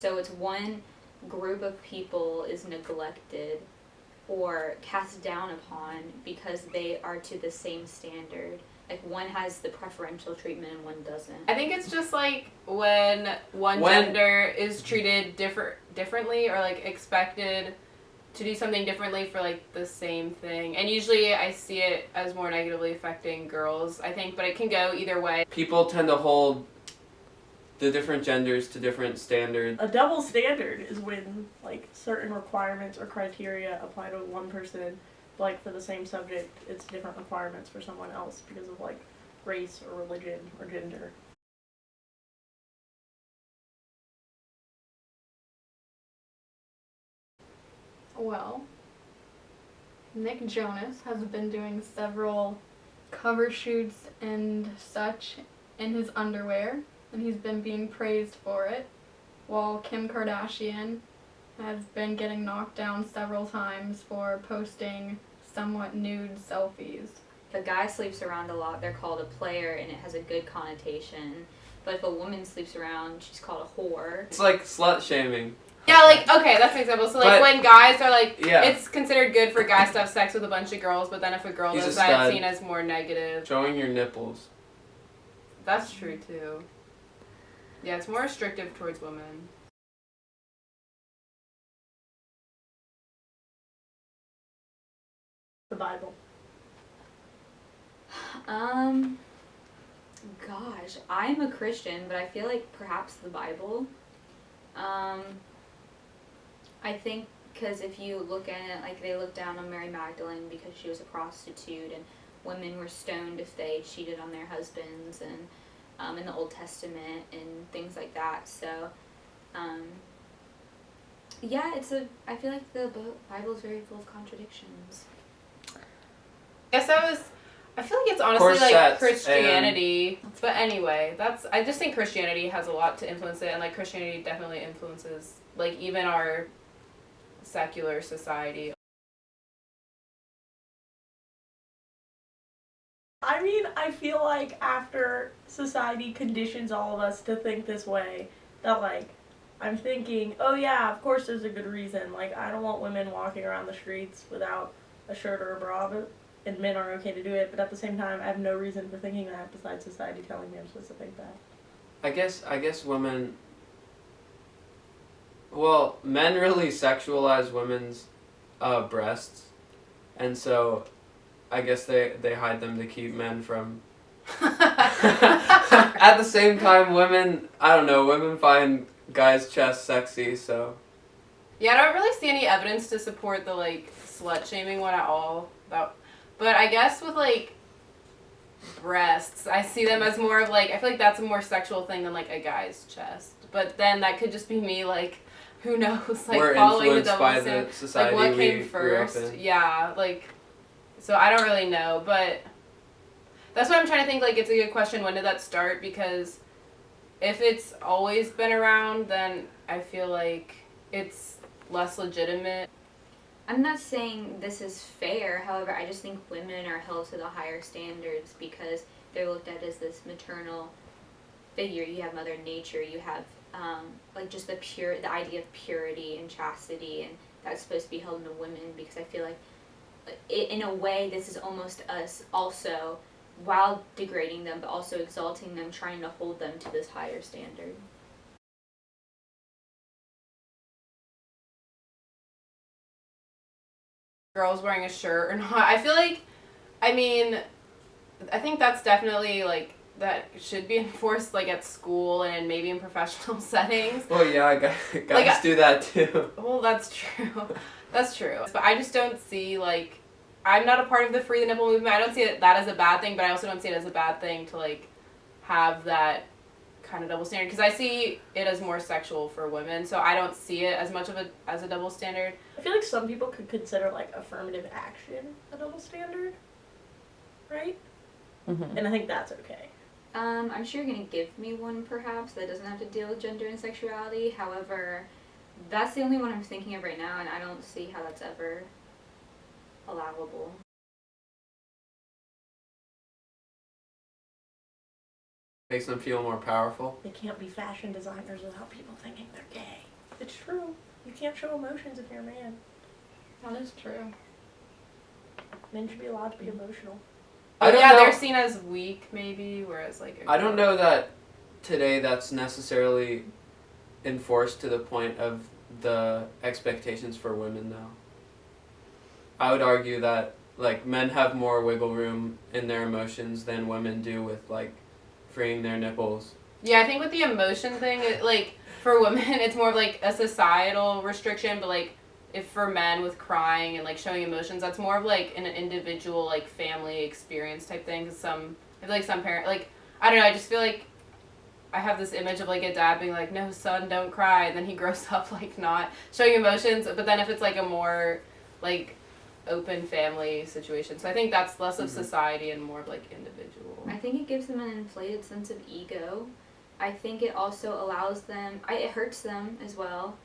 So it's one group of people is neglected or cast down upon because they are to the same standard. Like one has the preferential treatment and one doesn't. I think it's just like when one gender is treated differently or like expected to do something differently for like the same thing. And usually I see it as more negatively affecting girls, I think, but it can go either way. People tend to hold the different genders to different standards. A double standard is when like certain requirements or criteria apply to one person, like for the same subject, it's different requirements for someone else because of like race or religion or gender. Well, Nick Jonas has been doing several cover shoots and such in his underwear, and he's been being praised for it, while Kim Kardashian has been getting knocked down several times for posting somewhat nude selfies. If a guy sleeps around a lot, they're called a player and it has a good connotation. But if a woman sleeps around, she's called a whore. It's like slut shaming. Yeah, like, okay, that's an example. So, like, when guys are, like, it's considered good for guys to have sex with a bunch of girls, but then if a girl does that, it's seen as more negative. Showing your nipples. That's true, too. Yeah, it's more restrictive towards women. The Bible. Gosh, I'm a Christian, but I feel like perhaps the Bible. I think because if you look at it, like they looked down on Mary Magdalene because she was a prostitute, and women were stoned if they cheated on their husbands, and in the Old Testament and things like that. So, yeah, I feel like the Bible is very full of contradictions. I feel like it's honestly like Christianity, but anyway, I just think Christianity has a lot to influence it, and like Christianity definitely influences like even our secular society. I mean, I feel like after society conditions all of us to think this way, that like, I'm thinking, oh yeah, of course there's a good reason. Like, I don't want women walking around the streets without a shirt or a bra, and men are okay to do it, but at the same time, I have no reason for thinking that besides society telling me I'm supposed to think that. I guess women... Well, men really sexualize women's breasts, and so I guess they hide them to keep men from... At the same time, women find guys' chests sexy, so... Yeah, I don't really see any evidence to support the, like, slut-shaming one at all. But I guess with, like, breasts, I see them as more of, like, I feel like that's a more sexual thing than, like, a guy's chest. But then that could just be me, like, who knows, like, we're following the influenced double by standard. the society like, what came we first? grew up in. Yeah, like, so I don't really know, but that's why I'm trying to think, like, it's a good question, when did that start? Because if it's always been around, then I feel like it's less legitimate. I'm not saying this is fair, however, I just think women are held to the higher standards because they're looked at as this maternal figure. You have Mother Nature, you have like just the idea of purity and chastity, and that's supposed to be held in women because I feel like in a way this is almost us also, while degrading them, but also exalting them, trying to hold them to this higher standard. Girls wearing a shirt or not. I feel like, I think that's definitely, like, that should be enforced, like, at school and maybe in professional settings. Well, yeah, guys do that, too. Well, that's true. That's true. But I just don't see, like, I'm not a part of the Free the Nipple movement. I don't see that as a bad thing, but I also don't see it as a bad thing to, like, have that kind of double standard. Because I see it as more sexual for women, so I don't see it as much of as a double standard. I feel like some people could consider, like, affirmative action a double standard, right? Mm-hmm. And I think that's okay. I'm sure you're going to give me one, perhaps, that doesn't have to deal with gender and sexuality. However, that's the only one I'm thinking of right now, and I don't see how that's ever allowable. Makes them feel more powerful. They can't be fashion designers without people thinking they're gay. It's true. You can't show emotions if you're a man. That is true. Men should be allowed to be emotional. I don't yeah, know. they're seen as weak, maybe, whereas like. I don't know that today that's necessarily enforced to the point of the expectations for women, though. I would argue that like men have more wiggle room in their emotions than women do with like freeing their nipples. Yeah, I think with the emotion thing, like for women, it's more of like a societal restriction, but like if for men with crying and like showing emotions, that's more of like an individual like family experience type thing. Cause I feel like some parent, like I don't know, I just feel like I have this image of like a dad being like, "No, son, don't cry," and then he grows up like not showing emotions. But then if it's like a more like open family situation, so I think that's less of society and more of like individual. I think it gives them an inflated sense of ego. I think it also allows them, it hurts them as well,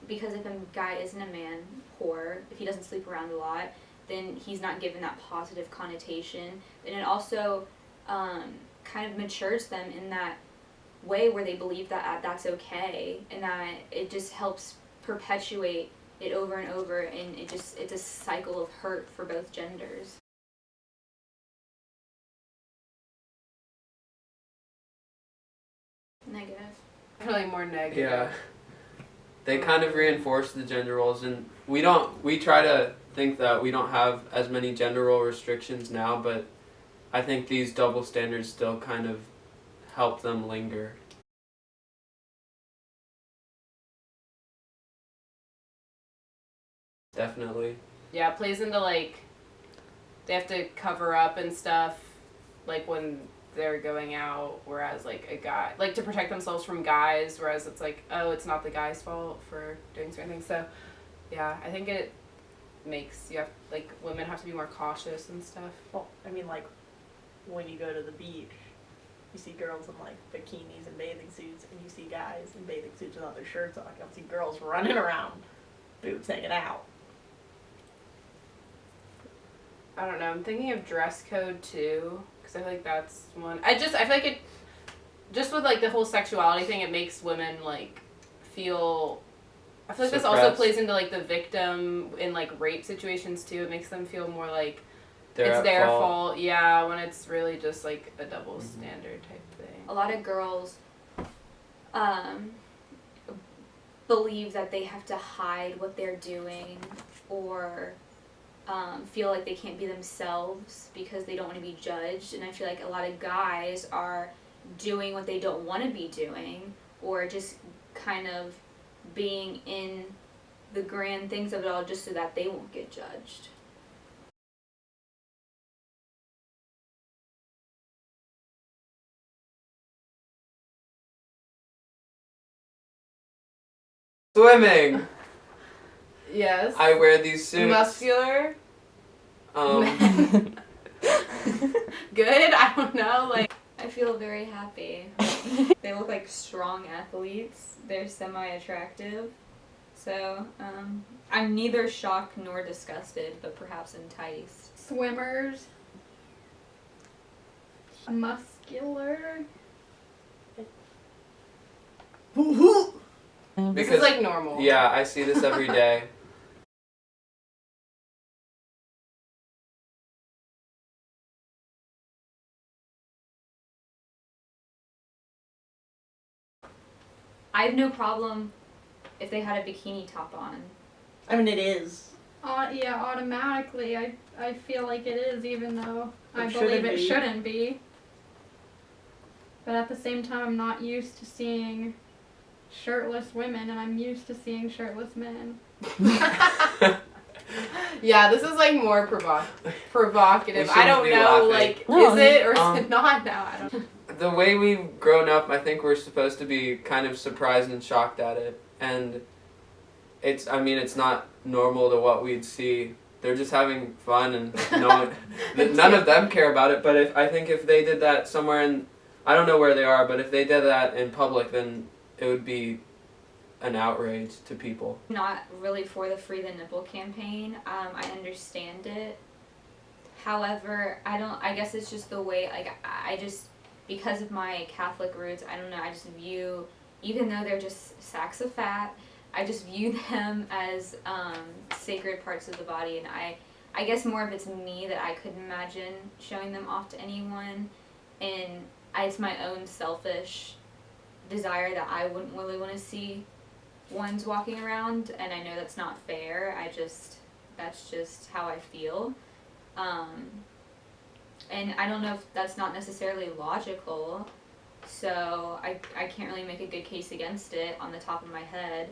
because if a guy isn't a man whore, if he doesn't sleep around a lot, then he's not given that positive connotation. And it also kind of matures them in that way where they believe that that's okay, and that it just helps perpetuate it over and over, and it's a cycle of hurt for both genders. Negative. Definitely more negative. Yeah. They kind of reinforce the gender roles, and we try to think that we don't have as many gender role restrictions now, but I think these double standards still kind of help them linger. Definitely. Yeah, it plays into like they have to cover up and stuff, like when they're going out, whereas like a guy, like to protect themselves from guys, whereas it's like, oh, it's not the guy's fault for doing certain things. So yeah, I think it makes like women have to be more cautious and stuff. Well, I mean, like, when you go to the beach, you see girls in like bikinis and bathing suits, and you see guys in bathing suits without their shirts on. You don't see girls running around, boobs hanging out. I don't know. I'm thinking of dress code too, because I feel like that's one. I feel like it, just with like the whole sexuality thing, it makes women like feel. I feel like this also Suppressed. plays into like the victim in like rape situations too. It makes them feel more like They're it's at their fault. fault. Yeah, when it's really just like a double standard type thing. A lot of girls believe that they have to hide what they're doing, or feel like they can't be themselves because they don't want to be judged. And I feel like a lot of guys are doing what they don't want to be doing, or just kind of being in the grand things of it all just so that they won't get judged. Swimming. Yes. I wear these suits. Muscular. Um, Good. I don't know. Like. I feel very happy. They look like strong athletes. They're semi-attractive. So, I'm neither shocked nor disgusted, but perhaps enticed. Swimmers. Muscular. This because is like normal. yeah, I see this every day. I have no problem if they had a bikini top on. I mean, it is. Yeah, automatically. I feel like it is, even though I It believe shouldn't it be. shouldn't be. But at the same time, I'm not used to seeing shirtless women, and I'm used to seeing shirtless men. Yeah, this is like more provocative. We I don't shouldn't be know, laughing. like, No, is it or is um, it not now? I don't. The way we've grown up, I think we're supposed to be kind of surprised and shocked at it, and it's not normal to what we'd see. They're just having fun, and none of them care about it. But I think if they did that somewhere in, I don't know where they are, but if they did that in public, then it would be an outrage to people. Not really for the Free the Nipple campaign. I understand it. However, I guess it's just the way, like, I just, because of my Catholic roots, I don't know, I just view even though they're just sacks of fat, I just view them as sacred parts of the body, and I guess more of it's me that I couldn't imagine showing them off to anyone, and it's my own selfish desire that I wouldn't really want to see ones walking around, and I know that's not fair. That's just how I feel. And I don't know if that's not necessarily logical, so I can't really make a good case against it on the top of my head.